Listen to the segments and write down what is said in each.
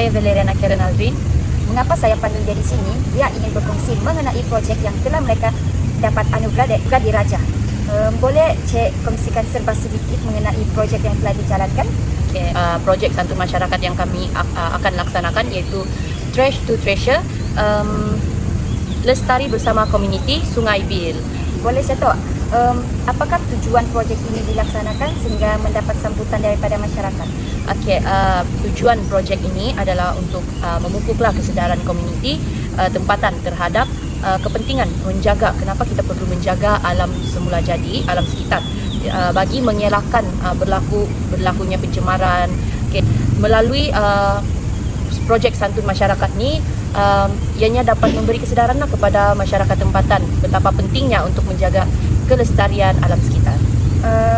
Saya Valeriana Karen Alvin. Mengapa saya panggil dia di sini? Dia ingin berkongsi mengenai projek yang telah mereka dapat anugerah dari Raja. Boleh Cik kongsikan serba sedikit mengenai projek yang telah dijalankan? Okay. Projek santun masyarakat yang kami akan laksanakan iaitu Trash to Treasure, lestari bersama komuniti Sungai Bil. Boleh saya tahu apakah tujuan projek ini dilaksanakan sehingga mendapat sambutan daripada masyarakat? Okay, tujuan projek ini adalah untuk memupuklah kesedaran komuniti tempatan terhadap kepentingan menjaga, kenapa kita perlu menjaga alam semula jadi, alam sekitar, bagi mengelakkan berlakunya pencemaran. Okay. Melalui projek santun masyarakat ni, ianya dapat memberi kesedaran kepada masyarakat tempatan betapa pentingnya untuk menjaga kelestarian alam sekitar.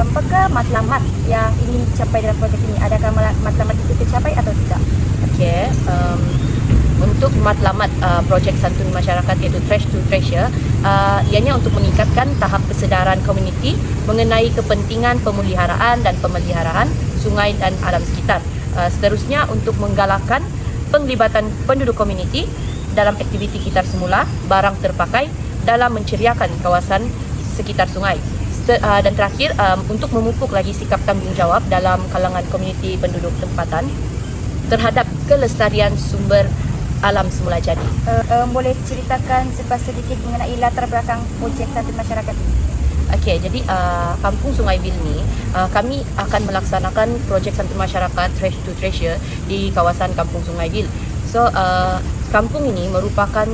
Apakah matlamat yang ingin dicapai dalam projek ini? Adakah matlamat itu tercapai atau tidak? Okay. Untuk matlamat projek santun masyarakat iaitu Trash to Treasure, ianya untuk meningkatkan tahap kesedaran komuniti mengenai kepentingan pemeliharaan dan pemeliharaan sungai dan alam sekitar. Seterusnya untuk menggalakkan penglibatan penduduk komuniti dalam aktiviti kitar semula, barang terpakai dalam menceriakan kawasan sekitar sungai. Dan terakhir, untuk memupuk lagi sikap tanggungjawab dalam kalangan komuniti penduduk tempatan terhadap kelestarian sumber alam semula jadi. Boleh ceritakan sedikit mengenai latar belakang projek santun masyarakat ini? Okey, jadi Kampung Sungai Bil ni kami akan melaksanakan projek santun masyarakat Trash to Treasure di kawasan Kampung Sungai Bil. So kampung ini merupakan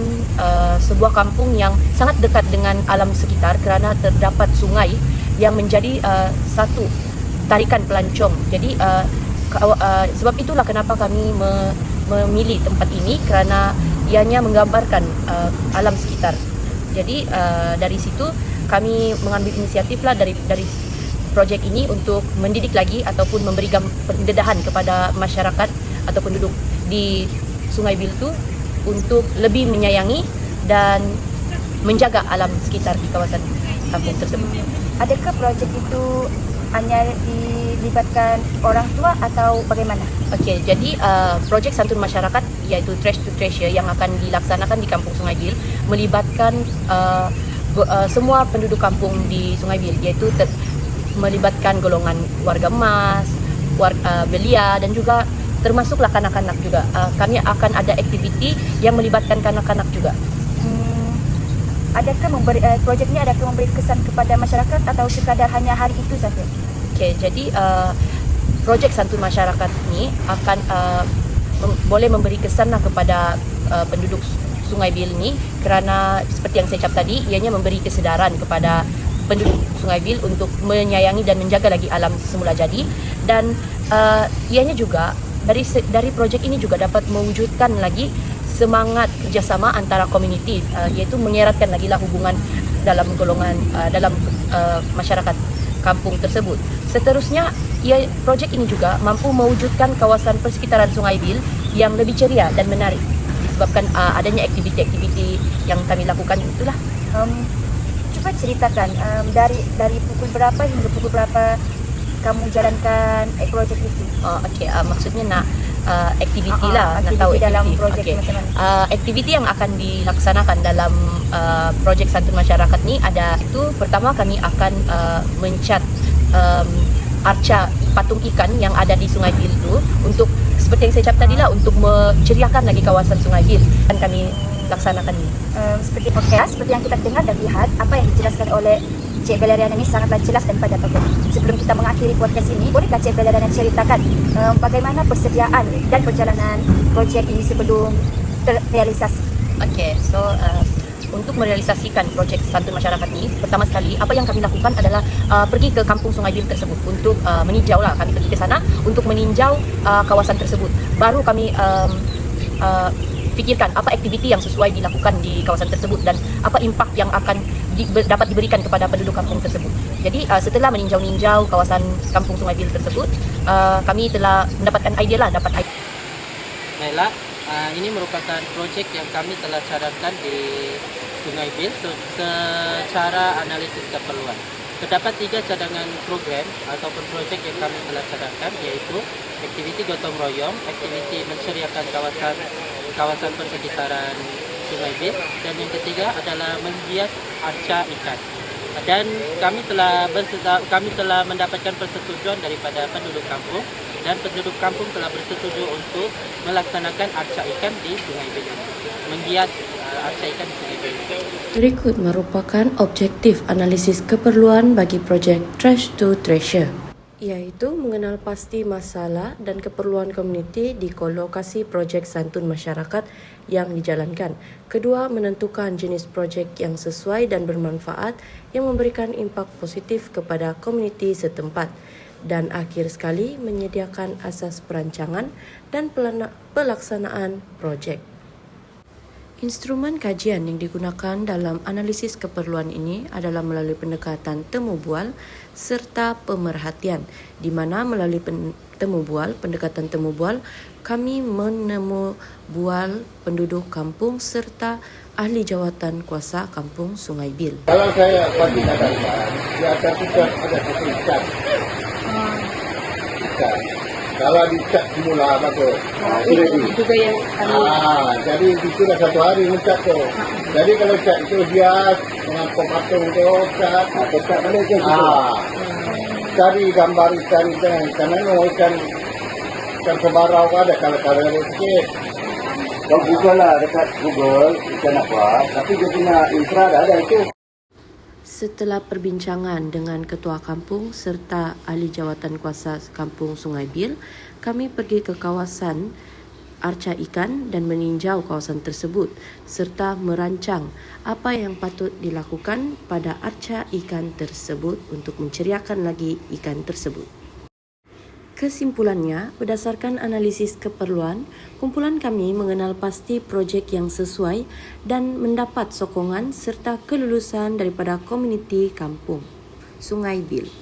sebuah kampung yang sangat dekat dengan alam sekitar kerana terdapat sungai yang menjadi satu tarikan pelancong. Jadi sebab itulah kenapa kami memilih tempat ini, kerana ianya menggambarkan alam sekitar. Jadi dari situ kami mengambil inisiatif lah dari projek ini untuk mendidik lagi ataupun memberikan pendedahan kepada masyarakat atau penduduk di Sungai Bil itu untuk lebih menyayangi dan menjaga alam sekitar di kawasan kampung tersebut. Adakah projek itu hanya dilibatkan orang tua atau bagaimana? Okey, jadi projek santun masyarakat iaitu Trash to Treasure yang akan dilaksanakan di Kampung Sungai Bil melibatkan semua penduduk kampung di Sungai Bil, iaitu melibatkan golongan warga emas, belia dan juga termasuklah kanak-kanak juga. Kami akan ada aktiviti yang melibatkan kanak-kanak juga. Adakah projek ini adakah memberi kesan kepada masyarakat atau sekadar hanya hari itu saja? Okey, jadi projek santun masyarakat ini akan boleh memberi kesan kepada penduduk Sungai Bil ini, kerana seperti yang saya cakap tadi, ianya memberi kesedaran kepada penduduk Sungai Bil untuk menyayangi dan menjaga lagi alam semula jadi, dan ianya juga dari projek ini juga dapat mewujudkan lagi semangat kerjasama antara komuniti, iaitu mengeratkan lagi lah hubungan dalam golongan dalam masyarakat kampung tersebut. Seterusnya, projek ini juga mampu mewujudkan kawasan persekitaran Sungai Bil yang lebih ceria dan menarik disebabkan adanya aktiviti-aktiviti yang kami lakukan itulah. Cuba ceritakan dari pukul berapa hingga pukul berapa kamu jalankan projek itu? Okey, maksudnya nak aktiviti lah, nak tahu dalam aktiviti projek okay. macam mana? Aktiviti yang akan dilaksanakan dalam projek santun masyarakat ni ada itu, pertama kami akan mencat arca patung ikan yang ada di Sungai Bil itu untuk seperti yang saya cakap tadi lah, untuk menceriakan lagi kawasan Sungai Bil dan kami laksanakan ini. Seperti yang kita dengar dan lihat, apa yang dijelaskan oleh Cik Valeriana ini sangatlah jelas dan padat. Sebelum kita mengakhiri podcast ini, bolehkah Cik Valeriana ceritakan bagaimana persediaan dan perjalanan projek ini sebelum terrealisasi? Okey, so untuk merealisasikan projek santun masyarakat ini, pertama sekali apa yang kami lakukan adalah pergi ke Kampung Sungai Bil tersebut untuk meninjau lah. Kami pergi ke sana untuk meninjau kawasan tersebut. Baru kami fikirkan apa aktiviti yang sesuai dilakukan di kawasan tersebut dan apa impak yang akan dapat diberikan kepada penduduk kampung tersebut. Jadi setelah meninjau-ninjau kawasan Kampung Sungai Bil tersebut, kami telah mendapatkan idea lah, Baiklah, ini merupakan projek yang kami telah cadangkan di Sungai Bil secara analisis keperluan. Terdapat 3 cadangan program ataupun projek yang kami telah cadangkan, iaitu aktiviti gotong royong, aktiviti menceriakan kawasan persekitaran Sungai Bil, dan yang ketiga adalah menghias arca ikan. Dan kami telah mendapatkan persetujuan daripada penduduk kampung, dan penduduk kampung telah bersetuju untuk melaksanakan arca ikan di Sungai Bil, menghias arca ikan di Sungai Bil. Berikut merupakan objektif analisis keperluan bagi projek Trash to Treasure, iaitu mengenal pasti masalah dan keperluan komuniti di lokasi projek santun masyarakat yang dijalankan. Kedua, menentukan jenis projek yang sesuai dan bermanfaat yang memberikan impak positif kepada komuniti setempat. Dan akhir sekali, menyediakan asas perancangan dan pelaksanaan projek. Instrumen kajian yang digunakan dalam analisis keperluan ini adalah melalui pendekatan temu bual serta pemerhatian, di mana melalui pendekatan temu bual, kami menemu bual penduduk kampung serta ahli jawatan kuasa kampung Sungai Bil. Kalau saya pasti katakan, di atas itu ada satu ikan. Ikan. Kalau dicat semula apa tu? Itu juga yang jadi itu dah 1 hari mencat tu. Jadi kalau cat itu hias dengan patung tu, cat balik ke situ. Cari gambar ikan ikan sebarau ada kalau ada sikit. Kau Google lah dekat Google ikan apa, tapi dia punya infrared ada itu. Setelah perbincangan dengan ketua kampung serta ahli jawatan kuasa kampung Sungai Bil, kami pergi ke kawasan arca ikan dan meninjau kawasan tersebut serta merancang apa yang patut dilakukan pada arca ikan tersebut untuk menceriakan lagi ikan tersebut. Kesimpulannya, berdasarkan analisis keperluan, kumpulan kami mengenal pasti projek yang sesuai dan mendapat sokongan serta kelulusan daripada komuniti kampung Sungai Bil.